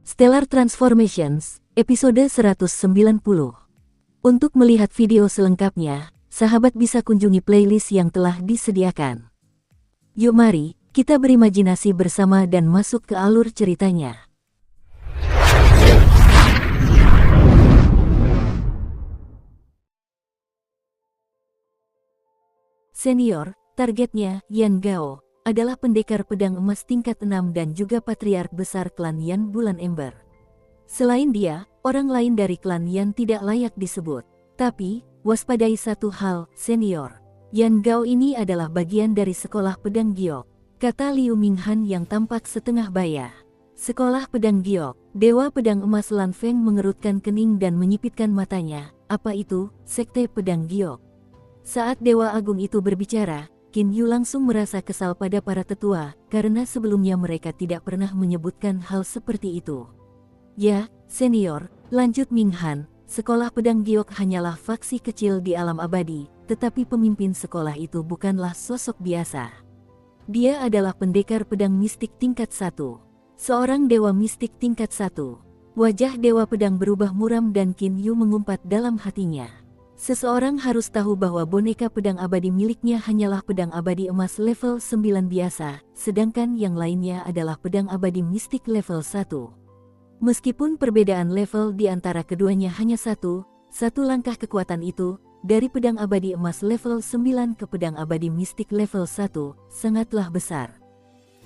Stellar Transformations, episode 190. Untuk melihat video selengkapnya, sahabat bisa kunjungi playlist yang telah disediakan. Yuk mari, kita berimajinasi bersama dan masuk ke alur ceritanya. Senior, targetnya, Yan Gao, adalah pendekar pedang emas tingkat 6 dan juga patriark besar klan Yan Bulan Ember. Selain dia, orang lain dari klan Yan tidak layak disebut. Tapi, waspadai satu hal, senior. Yan Gao ini adalah bagian dari sekolah pedang giok, kata Liu Minghan yang tampak setengah baya. Sekolah pedang giok, dewa pedang emas Lan Feng mengerutkan kening dan menyipitkan matanya. Apa itu, sekte pedang giok? Saat Dewa Agung itu berbicara, Qin Yu langsung merasa kesal pada para tetua, karena sebelumnya mereka tidak pernah menyebutkan hal seperti itu. Ya, senior, lanjut Minghan, sekolah pedang giok hanyalah faksi kecil di alam abadi, tetapi pemimpin sekolah itu bukanlah sosok biasa. Dia adalah pendekar pedang mistik tingkat 1. Seorang dewa mistik tingkat 1. Wajah dewa pedang berubah muram dan Qin Yu mengumpat dalam hatinya. Seseorang harus tahu bahwa boneka pedang abadi miliknya hanyalah pedang abadi emas level 9 biasa, sedangkan yang lainnya adalah pedang abadi mistik level 1. Meskipun perbedaan level di antara keduanya hanya satu langkah kekuatan itu, dari pedang abadi emas level 9 ke pedang abadi mistik level 1, sangatlah besar.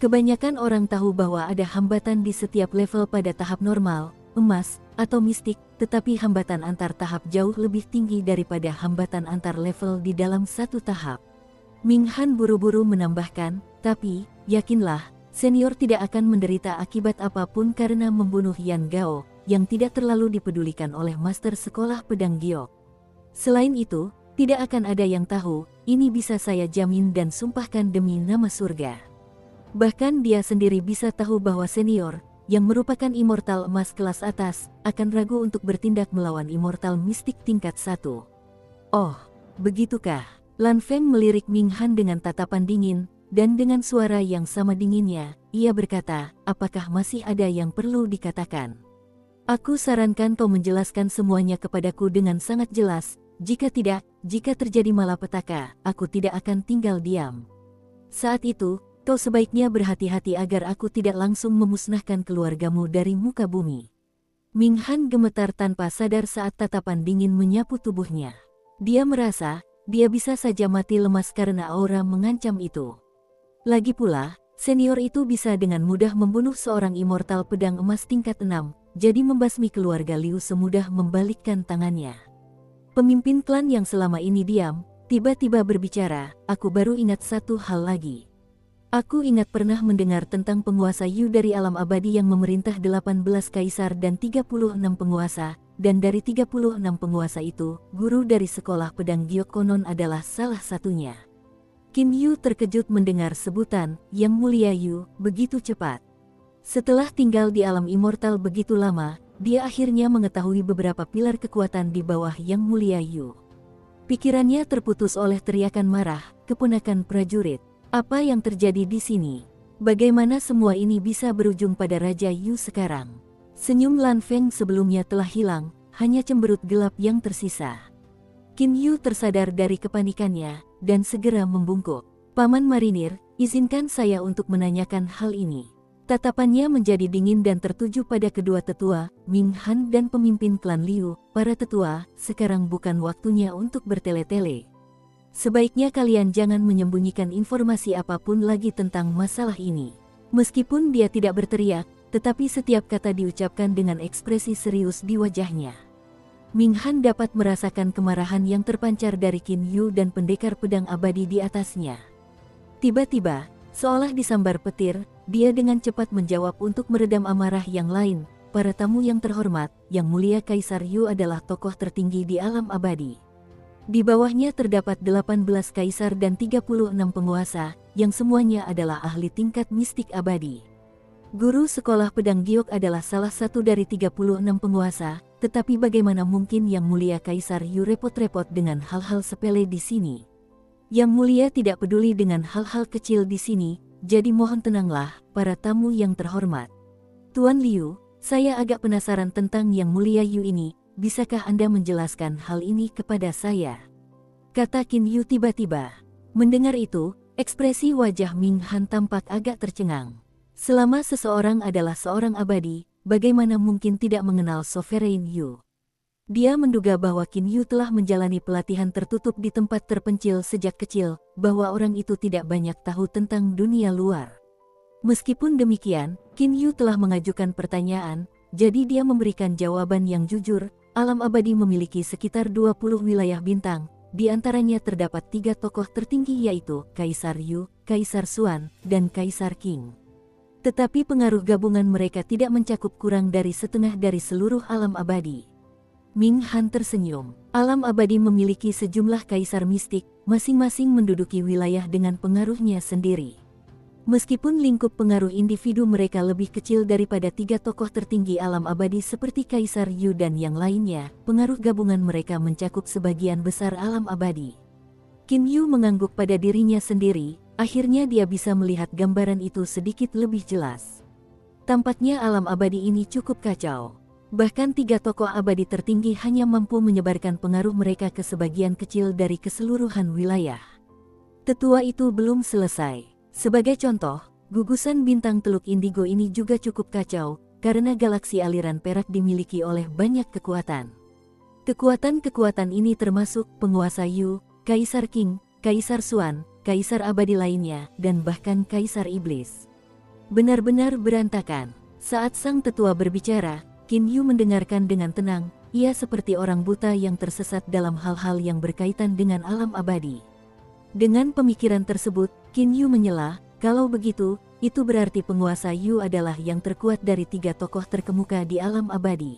Kebanyakan orang tahu bahwa ada hambatan di setiap level pada tahap normal, emas, atau mistik, tetapi hambatan antar tahap jauh lebih tinggi daripada hambatan antar level di dalam satu tahap. Minghan buru-buru menambahkan, tapi, yakinlah, senior tidak akan menderita akibat apapun karena membunuh Yan Gao, yang tidak terlalu dipedulikan oleh master sekolah pedang giok. Selain itu, tidak akan ada yang tahu, ini bisa saya jamin dan sumpahkan demi nama surga. Bahkan dia sendiri bisa tahu bahwa senior, yang merupakan immortal emas kelas atas, akan ragu untuk bertindak melawan immortal mistik tingkat 1. Oh, begitukah? Lan Feng melirik Minghan dengan tatapan dingin, dan dengan suara yang sama dinginnya, ia berkata, apakah masih ada yang perlu dikatakan? Aku sarankan kau menjelaskan semuanya kepadaku dengan sangat jelas, jika tidak, jika terjadi malapetaka, aku tidak akan tinggal diam. Saat itu, kau sebaiknya berhati-hati agar aku tidak langsung memusnahkan keluargamu dari muka bumi. Minghan gemetar tanpa sadar saat tatapan dingin menyapu tubuhnya. Dia merasa, dia bisa saja mati lemas karena aura mengancam itu. Lagi pula, senior itu bisa dengan mudah membunuh seorang immortal pedang emas tingkat 6, jadi membasmi keluarga Liu semudah membalikkan tangannya. Pemimpin klan yang selama ini diam, tiba-tiba berbicara, aku baru ingat satu hal lagi. Aku ingat pernah mendengar tentang penguasa Yu dari alam abadi yang memerintah 18 kaisar dan 36 penguasa, dan dari 36 penguasa itu, guru dari sekolah pedang giok konon adalah salah satunya. Qin Yu terkejut mendengar sebutan, Yang Mulia Yu, begitu cepat. Setelah tinggal di alam immortal begitu lama, dia akhirnya mengetahui beberapa pilar kekuatan di bawah Yang Mulia Yu. Pikirannya terputus oleh teriakan marah, keponakan prajurit. Apa yang terjadi di sini? Bagaimana semua ini bisa berujung pada Raja Yu sekarang? Senyum Lan Feng sebelumnya telah hilang, hanya cemberut gelap yang tersisa. Qin Yu tersadar dari kepanikannya, dan segera membungkuk. Paman Marinir, izinkan saya untuk menanyakan hal ini. Tatapannya menjadi dingin dan tertuju pada kedua tetua, Minghan dan pemimpin klan Liu. Para tetua, sekarang bukan waktunya untuk bertele-tele. Sebaiknya kalian jangan menyembunyikan informasi apapun lagi tentang masalah ini. Meskipun dia tidak berteriak, tetapi setiap kata diucapkan dengan ekspresi serius di wajahnya. Minghan dapat merasakan kemarahan yang terpancar dari Qin Yu dan pendekar pedang abadi di atasnya. Tiba-tiba, seolah disambar petir, dia dengan cepat menjawab untuk meredam amarah yang lain. Para tamu yang terhormat, Yang Mulia Kaisar Yu adalah tokoh tertinggi di alam abadi. Di bawahnya terdapat 18 kaisar dan 36 penguasa, yang semuanya adalah ahli tingkat mistik abadi. Guru sekolah pedang giok adalah salah satu dari 36 penguasa, tetapi bagaimana mungkin Yang Mulia Kaisar Yu repot-repot dengan hal-hal sepele di sini? Yang Mulia tidak peduli dengan hal-hal kecil di sini, jadi mohon tenanglah, para tamu yang terhormat. Tuan Liu, Saya agak penasaran tentang Yang Mulia Yu ini, bisakah Anda menjelaskan hal ini kepada saya? Kata Qin Yu tiba-tiba. Mendengar itu, ekspresi wajah Ming Han tampak agak tercengang. Selama seseorang adalah seorang abadi, bagaimana mungkin tidak mengenal Sovereign Yu? Dia menduga bahwa Qin Yu telah menjalani pelatihan tertutup di tempat terpencil sejak kecil, bahwa orang itu tidak banyak tahu tentang dunia luar. Meskipun demikian, Qin Yu telah mengajukan pertanyaan, jadi dia memberikan jawaban yang jujur. Alam abadi memiliki sekitar 20 wilayah bintang, di antaranya terdapat 3 tokoh tertinggi yaitu Kaisar Yu, Kaisar Xuan, dan Kaisar Qing. Tetapi pengaruh gabungan mereka tidak mencakup kurang dari setengah dari seluruh alam abadi. Ming Han tersenyum. Alam abadi memiliki sejumlah kaisar mistik, masing-masing menduduki wilayah dengan pengaruhnya sendiri. Meskipun lingkup pengaruh individu mereka lebih kecil daripada 3 tokoh tertinggi alam abadi seperti Kaisar Yu dan yang lainnya, pengaruh gabungan mereka mencakup sebagian besar alam abadi. Qin Yu mengangguk pada dirinya sendiri, akhirnya dia bisa melihat gambaran itu sedikit lebih jelas. Tampaknya alam abadi ini cukup kacau. Bahkan 3 tokoh abadi tertinggi hanya mampu menyebarkan pengaruh mereka ke sebagian kecil dari keseluruhan wilayah. Tetua itu belum selesai. Sebagai contoh, gugusan bintang Teluk Indigo ini juga cukup kacau, karena galaksi aliran perak dimiliki oleh banyak kekuatan. Kekuatan-kekuatan ini termasuk penguasa Yu, Kaisar Qing, Kaisar Xuan, Kaisar abadi lainnya, dan bahkan Kaisar Iblis. Benar-benar berantakan. Saat sang tetua berbicara, Qin Yu mendengarkan dengan tenang. Ia seperti orang buta yang tersesat dalam hal-hal yang berkaitan dengan alam abadi. Dengan pemikiran tersebut, Qin Yu menyela, kalau begitu, itu berarti penguasa Yu adalah yang terkuat dari 3 tokoh terkemuka di alam abadi.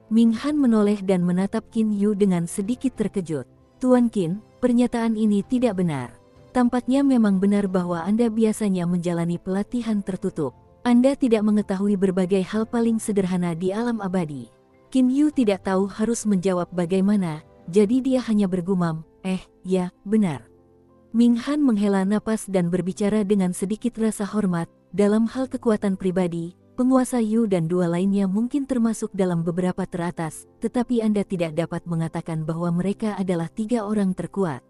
Ming Han menoleh dan menatap Qin Yu dengan sedikit terkejut. Tuan Qin, pernyataan ini tidak benar. Tampaknya memang benar bahwa Anda biasanya menjalani pelatihan tertutup. Anda tidak mengetahui berbagai hal paling sederhana di alam abadi. Qin Yu tidak tahu harus menjawab bagaimana, jadi dia hanya bergumam, ya, benar. Ming Han menghela napas dan berbicara dengan sedikit rasa hormat. Dalam hal kekuatan pribadi, penguasa Yu dan 2 lainnya mungkin termasuk dalam beberapa teratas, tetapi Anda tidak dapat mengatakan bahwa mereka adalah 3 orang terkuat.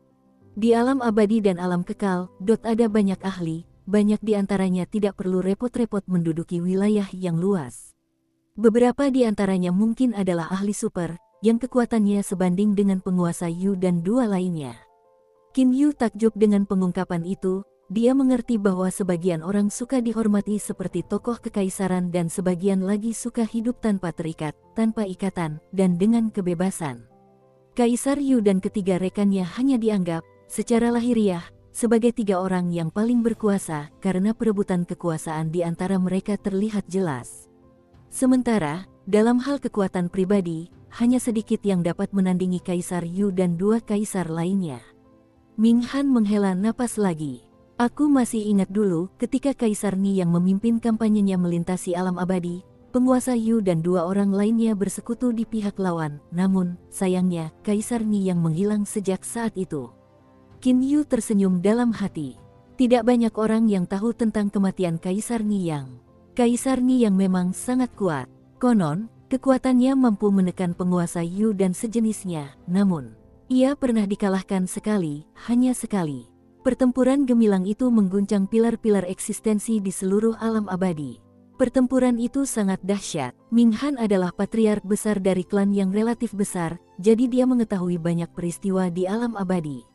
Di alam abadi dan alam kekal, ada banyak ahli. Banyak di antaranya tidak perlu repot-repot menduduki wilayah yang luas. Beberapa di antaranya mungkin adalah ahli super, yang kekuatannya sebanding dengan penguasa Yu dan 2 lainnya. Qin Yu takjub dengan pengungkapan itu. Dia mengerti bahwa sebagian orang suka dihormati seperti tokoh kekaisaran dan sebagian lagi suka hidup tanpa terikat, tanpa ikatan, dan dengan kebebasan. Kaisar Yu dan ketiga rekannya hanya dianggap, secara lahiriah, sebagai 3 orang yang paling berkuasa karena perebutan kekuasaan di antara mereka terlihat jelas. Sementara, dalam hal kekuatan pribadi, hanya sedikit yang dapat menandingi Kaisar Yu dan 2 kaisar lainnya. Ming Han menghela napas lagi. Aku masih ingat dulu ketika Kaisar Ni yang memimpin kampanyenya melintasi alam abadi, penguasa Yu dan 2 orang lainnya bersekutu di pihak lawan, namun, sayangnya, Kaisar Ni yang menghilang sejak saat itu. Qin Yu tersenyum dalam hati. Tidak banyak orang yang tahu tentang kematian Kaisar Niyang. Kaisar Niyang memang sangat kuat. Konon, kekuatannya mampu menekan penguasa Yu dan sejenisnya, namun, ia pernah dikalahkan sekali, hanya sekali. Pertempuran gemilang itu mengguncang pilar-pilar eksistensi di seluruh alam abadi. Pertempuran itu sangat dahsyat. Ming Han adalah patriark besar dari klan yang relatif besar, jadi dia mengetahui banyak peristiwa di alam abadi.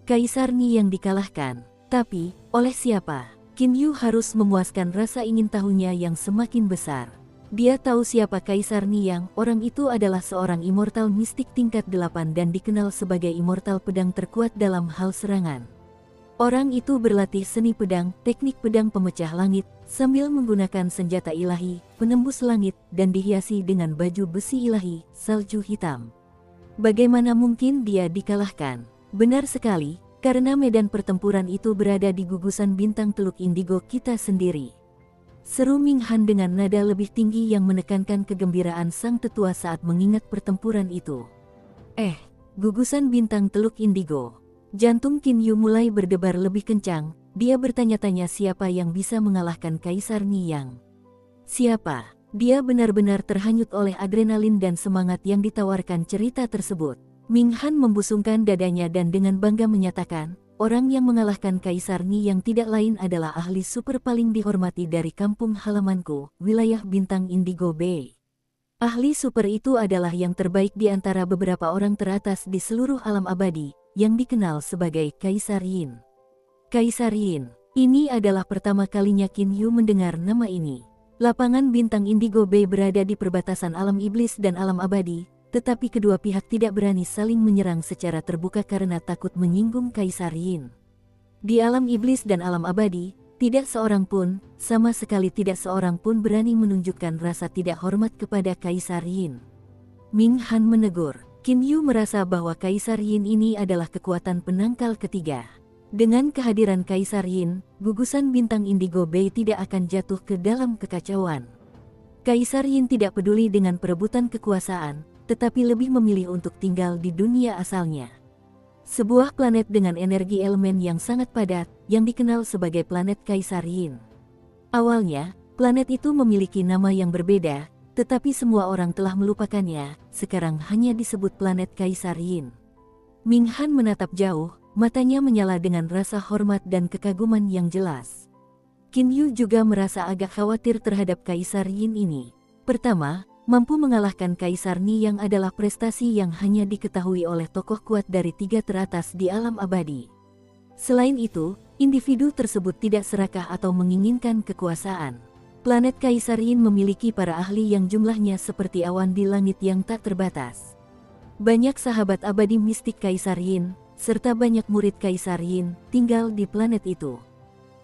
Kaisar Ni yang dikalahkan. Tapi, oleh siapa? Qin Yu harus memuaskan rasa ingin tahunya yang semakin besar. Dia tahu siapa Kaisar Ni yang, orang itu adalah seorang immortal mistik tingkat 8 dan dikenal sebagai immortal pedang terkuat dalam hal serangan. Orang itu berlatih seni pedang, teknik pedang pemecah langit, sambil menggunakan senjata ilahi, penembus langit, dan dihiasi dengan baju besi ilahi, salju hitam. Bagaimana mungkin dia dikalahkan? Benar sekali, karena medan pertempuran itu berada di gugusan bintang Teluk Indigo kita sendiri. Seru Ming Han dengan nada lebih tinggi yang menekankan kegembiraan sang tetua saat mengingat pertempuran itu. Gugusan bintang Teluk Indigo. Jantung Qin Yu mulai berdebar lebih kencang. Dia bertanya-tanya siapa yang bisa mengalahkan Kaisar Niyang. Siapa? Dia benar-benar terhanyut oleh adrenalin dan semangat yang ditawarkan cerita tersebut. Ming Han membusungkan dadanya dan dengan bangga menyatakan, orang yang mengalahkan Kaisar Ni yang tidak lain adalah ahli super paling dihormati dari kampung halamanku, wilayah bintang Indigo Bay. Ahli super itu adalah yang terbaik di antara beberapa orang teratas di seluruh alam abadi, yang dikenal sebagai Kaisar Yin. Kaisar Yin, ini adalah pertama kalinya Qin Yu mendengar nama ini. Lapangan bintang Indigo Bay berada di perbatasan alam iblis dan alam abadi, tetapi kedua pihak tidak berani saling menyerang secara terbuka karena takut menyinggung Kaisar Yin. Di alam iblis dan alam abadi, tidak seorang pun, sama sekali tidak seorang pun berani menunjukkan rasa tidak hormat kepada Kaisar Yin. Ming Han menegur, Qin Yu merasa bahwa Kaisar Yin ini adalah kekuatan penangkal ketiga. Dengan kehadiran Kaisar Yin, gugusan bintang Indigo Bay tidak akan jatuh ke dalam kekacauan. Kaisar Yin tidak peduli dengan perebutan kekuasaan, tetapi lebih memilih untuk tinggal di dunia asalnya. Sebuah planet dengan energi elemen yang sangat padat, yang dikenal sebagai planet Kaisar Yin. Awalnya, planet itu memiliki nama yang berbeda, tetapi semua orang telah melupakannya, sekarang hanya disebut planet Kaisar Yin. Ming Han menatap jauh, matanya menyala dengan rasa hormat dan kekaguman yang jelas. Qin Yu juga merasa agak khawatir terhadap Kaisar Yin ini. Pertama, mampu mengalahkan Kaisar Ni yang adalah prestasi yang hanya diketahui oleh tokoh kuat dari tiga teratas di alam abadi. Selain itu, individu tersebut tidak serakah atau menginginkan kekuasaan. Planet Kaisar Yin memiliki para ahli yang jumlahnya seperti awan di langit yang tak terbatas. Banyak sahabat abadi mistik Kaisar Yin, serta banyak murid Kaisar Yin, tinggal di planet itu.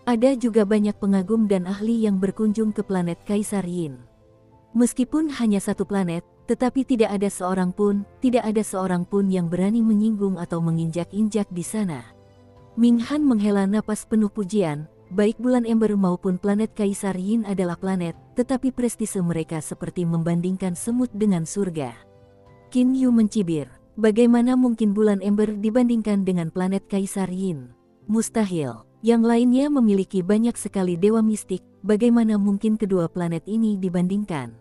Ada juga banyak pengagum dan ahli yang berkunjung ke planet Kaisar Yin. Meskipun hanya satu planet, tetapi tidak ada seorang pun yang berani menyinggung atau menginjak-injak di sana. Ming Han menghela napas penuh pujian, baik bulan ember maupun planet Kaisar Yin adalah planet, tetapi prestise mereka seperti membandingkan semut dengan surga. Qin Yu mencibir. Bagaimana mungkin bulan ember dibandingkan dengan planet Kaisar Yin? Mustahil. Yang lainnya memiliki banyak sekali dewa mistik, bagaimana mungkin kedua planet ini dibandingkan?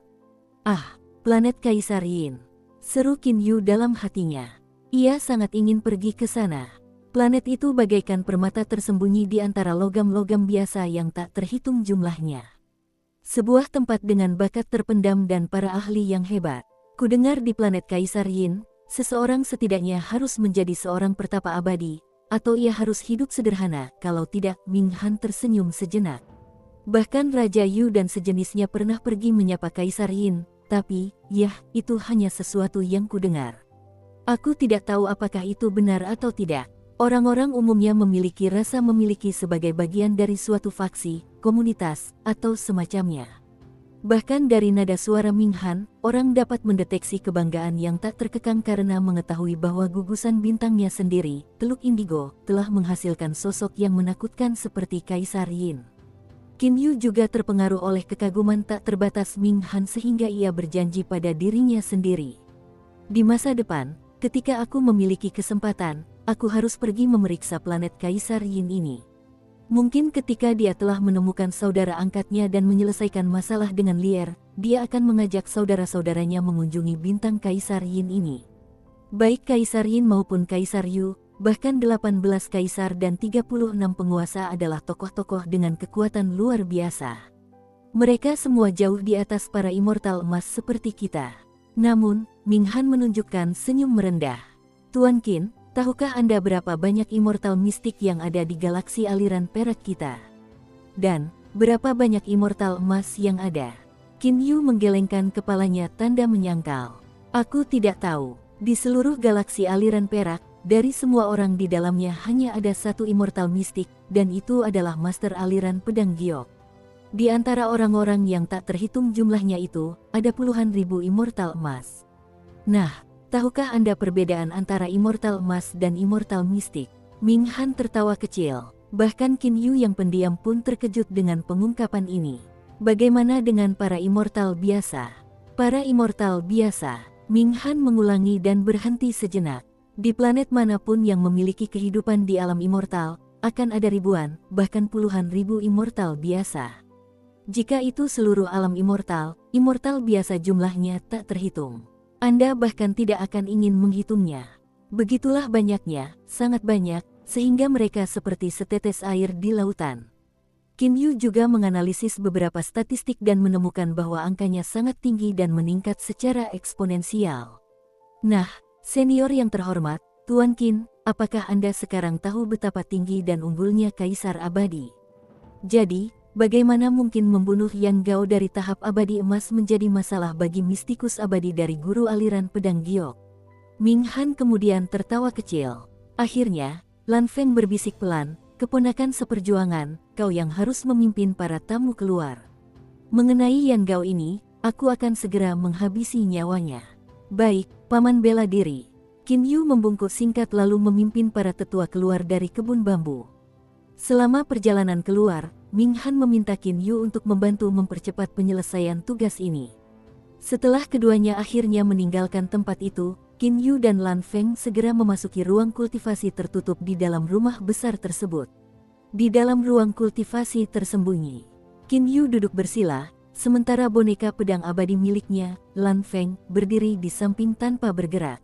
Ah, planet Kaisar Yin. Seru Qin Yu dalam hatinya. Ia sangat ingin pergi ke sana. Planet itu bagaikan permata tersembunyi di antara logam-logam biasa yang tak terhitung jumlahnya. Sebuah tempat dengan bakat terpendam dan para ahli yang hebat. Kudengar di planet Kaisar Yin, seseorang setidaknya harus menjadi seorang pertapa abadi, atau ia harus hidup sederhana, kalau tidak. Ming Han tersenyum sejenak. Bahkan Raja Yu dan sejenisnya pernah pergi menyapa Kaisar Yin, tapi, yah, itu hanya sesuatu yang kudengar. Aku tidak tahu apakah itu benar atau tidak. Orang-orang umumnya memiliki rasa memiliki sebagai bagian dari suatu faksi, komunitas, atau semacamnya. Bahkan dari nada suara Ming Han, orang dapat mendeteksi kebanggaan yang tak terkekang karena mengetahui bahwa gugusan bintangnya sendiri, Teluk Indigo, telah menghasilkan sosok yang menakutkan seperti Kaisar Yin. Qin Yu juga terpengaruh oleh kekaguman tak terbatas Ming Han sehingga ia berjanji pada dirinya sendiri. Di masa depan, ketika aku memiliki kesempatan, aku harus pergi memeriksa planet Kaisar Yin ini. Mungkin ketika dia telah menemukan saudara angkatnya dan menyelesaikan masalah dengan Lier, dia akan mengajak saudara-saudaranya mengunjungi bintang Kaisar Yin ini. Baik Kaisar Yin maupun Kaisar Yu, bahkan 18 kaisar dan 36 penguasa adalah tokoh-tokoh dengan kekuatan luar biasa. Mereka semua jauh di atas para immortal emas seperti kita. Namun, Ming Han menunjukkan senyum merendah. Tuan Qin, tahukah Anda berapa banyak immortal mistik yang ada di galaksi aliran perak kita? Dan, berapa banyak immortal emas yang ada? Qin Yu menggelengkan kepalanya tanda menyangkal. Aku tidak tahu. Di seluruh galaksi aliran perak, dari semua orang di dalamnya hanya ada satu immortal mistik, dan itu adalah Master aliran pedang giok. Di antara orang-orang yang tak terhitung jumlahnya itu, ada puluhan ribu immortal emas. Nah, tahukah Anda perbedaan antara immortal emas dan immortal mistik? Ming Han tertawa kecil. Bahkan Qin Yu yang pendiam pun terkejut dengan pengungkapan ini. Bagaimana dengan para immortal biasa? Para immortal biasa, Ming Han mengulangi dan berhenti sejenak. Di planet manapun yang memiliki kehidupan di alam immortal, akan ada ribuan, bahkan puluhan ribu immortal biasa. Jika itu seluruh alam immortal, immortal biasa jumlahnya tak terhitung. Anda bahkan tidak akan ingin menghitungnya. Begitulah banyaknya, sangat banyak, sehingga mereka seperti setetes air di lautan. Qin Yu juga menganalisis beberapa statistik dan menemukan bahwa angkanya sangat tinggi dan meningkat secara eksponensial. Nah, senior yang terhormat, Tuan Qin, apakah Anda sekarang tahu betapa tinggi dan unggulnya Kaisar Abadi? Jadi, bagaimana mungkin membunuh Yan Gao dari tahap abadi emas menjadi masalah bagi mistikus abadi dari guru aliran pedang giok? Ming Han kemudian tertawa kecil. Akhirnya, Lan Feng berbisik pelan, keponakan seperjuangan, kau yang harus memimpin para tamu keluar. Mengenai Yan Gao ini, aku akan segera menghabisi nyawanya. Baik, paman bela diri. Qin Yu membungkuk singkat lalu memimpin para tetua keluar dari kebun bambu. Selama perjalanan keluar, Ming Han meminta Qin Yu untuk membantu mempercepat penyelesaian tugas ini. Setelah keduanya akhirnya meninggalkan tempat itu, Qin Yu dan Lan Feng segera memasuki ruang kultivasi tertutup di dalam rumah besar tersebut. Di dalam ruang kultivasi tersembunyi, Qin Yu duduk bersila, sementara boneka pedang abadi miliknya, Lan Feng, berdiri di samping tanpa bergerak.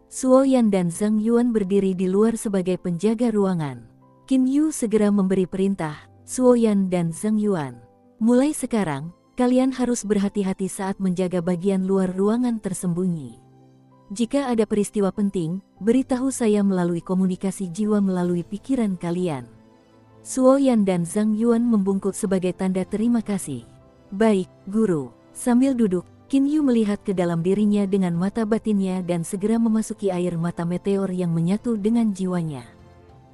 Suo Yan dan Zhang Yuan berdiri di luar sebagai penjaga ruangan. Qin Yu segera memberi perintah, Suo Yan dan Zhang Yuan. Mulai sekarang, kalian harus berhati-hati saat menjaga bagian luar ruangan tersembunyi. Jika ada peristiwa penting, beritahu saya melalui komunikasi jiwa melalui pikiran kalian. Suo Yan dan Zhang Yuan membungkuk sebagai tanda terima kasih. Baik, guru. Sambil duduk, Qin Yu melihat ke dalam dirinya dengan mata batinnya dan segera memasuki air mata meteor yang menyatu dengan jiwanya.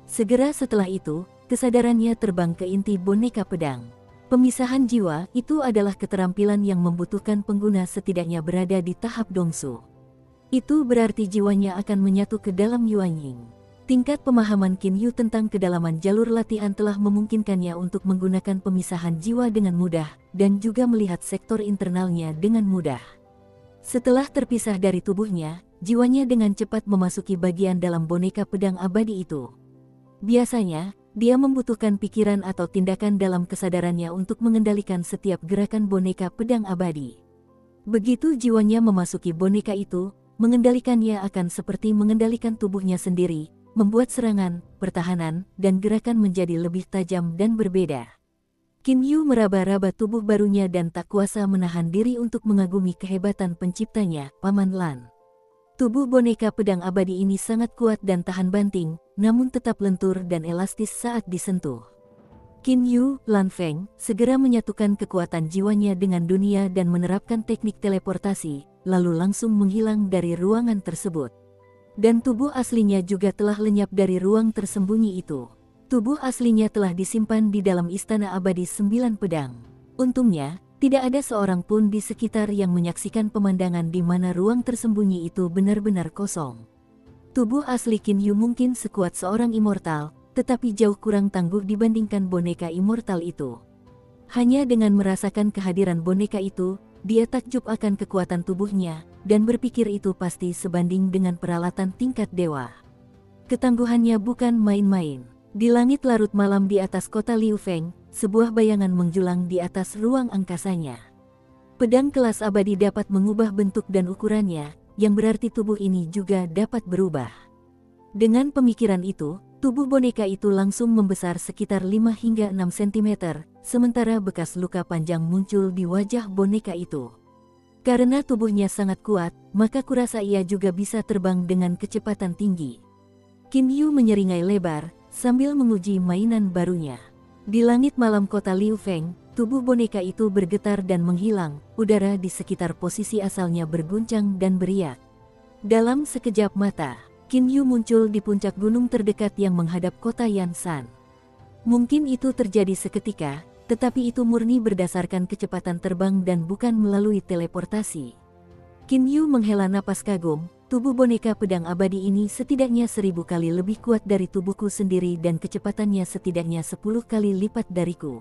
Segera setelah itu, kesadarannya terbang ke inti boneka pedang. Pemisahan jiwa itu adalah keterampilan yang membutuhkan pengguna setidaknya berada di tahap dongsu. Itu berarti jiwanya akan menyatu ke dalam Yuanying. Tingkat pemahaman Qin Yu tentang kedalaman jalur latihan telah memungkinkannya untuk menggunakan pemisahan jiwa dengan mudah, dan juga melihat sektor internalnya dengan mudah. Setelah terpisah dari tubuhnya, jiwanya dengan cepat memasuki bagian dalam boneka pedang abadi itu. Biasanya, dia membutuhkan pikiran atau tindakan dalam kesadarannya untuk mengendalikan setiap gerakan boneka pedang abadi. Begitu jiwanya memasuki boneka itu, mengendalikannya akan seperti mengendalikan tubuhnya sendiri, membuat serangan, pertahanan, dan gerakan menjadi lebih tajam dan berbeda. Qin Yu meraba-raba tubuh barunya dan tak kuasa menahan diri untuk mengagumi kehebatan penciptanya, Paman Lan. Tubuh boneka pedang abadi ini sangat kuat dan tahan banting, namun tetap lentur dan elastis saat disentuh. Qin Yu, Lan Feng, segera menyatukan kekuatan jiwanya dengan dunia dan menerapkan teknik teleportasi, lalu langsung menghilang dari ruangan tersebut. Dan tubuh aslinya juga telah lenyap dari ruang tersembunyi itu. Tubuh aslinya telah disimpan di dalam istana abadi 9 pedang. Untungnya, tidak ada seorang pun di sekitar yang menyaksikan pemandangan di mana ruang tersembunyi itu benar-benar kosong. Tubuh asli Qin Yu mungkin sekuat seorang immortal, tetapi jauh kurang tangguh dibandingkan boneka immortal itu. Hanya dengan merasakan kehadiran boneka itu, dia takjub akan kekuatan tubuhnya, dan berpikir itu pasti sebanding dengan peralatan tingkat dewa. Ketangguhannya bukan main-main. Di langit larut malam di atas kota Liu Feng, sebuah bayangan menjulang di atas ruang angkasanya. Pedang kelas abadi dapat mengubah bentuk dan ukurannya, yang berarti tubuh ini juga dapat berubah. Dengan pemikiran itu, tubuh boneka itu langsung membesar sekitar 5 hingga 6 cm, sementara bekas luka panjang muncul di wajah boneka itu. Karena tubuhnya sangat kuat, maka kurasa ia juga bisa terbang dengan kecepatan tinggi. Qin Yu menyeringai lebar, sambil menguji mainan barunya. Di langit malam kota Liu Feng, tubuh boneka itu bergetar dan menghilang, udara di sekitar posisi asalnya berguncang dan beriak. Dalam sekejap mata, Qin Yu muncul di puncak gunung terdekat yang menghadap kota Yansan. Mungkin itu terjadi seketika, tetapi itu murni berdasarkan kecepatan terbang dan bukan melalui teleportasi. Qin Yu menghela napas kagum, tubuh boneka pedang abadi ini setidaknya 1000 kali lebih kuat dari tubuhku sendiri dan kecepatannya setidaknya 10 kali lipat dariku.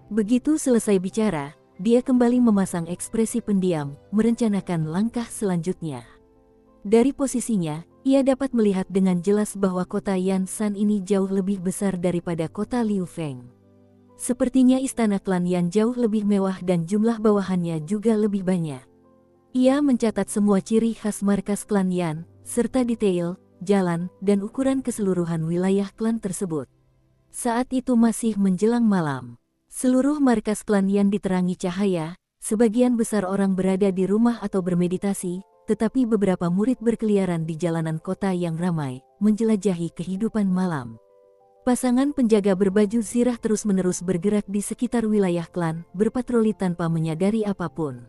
Begitu selesai bicara, dia kembali memasang ekspresi pendiam, merencanakan langkah selanjutnya. Dari posisinya, ia dapat melihat dengan jelas bahwa kota Yansan ini jauh lebih besar daripada kota Liu Feng. Sepertinya istana klan Yan jauh lebih mewah dan jumlah bawahannya juga lebih banyak. Ia mencatat semua ciri khas markas klan Yan, serta detail, jalan, dan ukuran keseluruhan wilayah klan tersebut. Saat itu masih menjelang malam. Seluruh markas klan Yan diterangi cahaya, sebagian besar orang berada di rumah atau bermeditasi, tetapi beberapa murid berkeliaran di jalanan kota yang ramai, menjelajahi kehidupan malam. Pasangan penjaga berbaju zirah terus-menerus bergerak di sekitar wilayah klan, berpatroli tanpa menyadari apapun.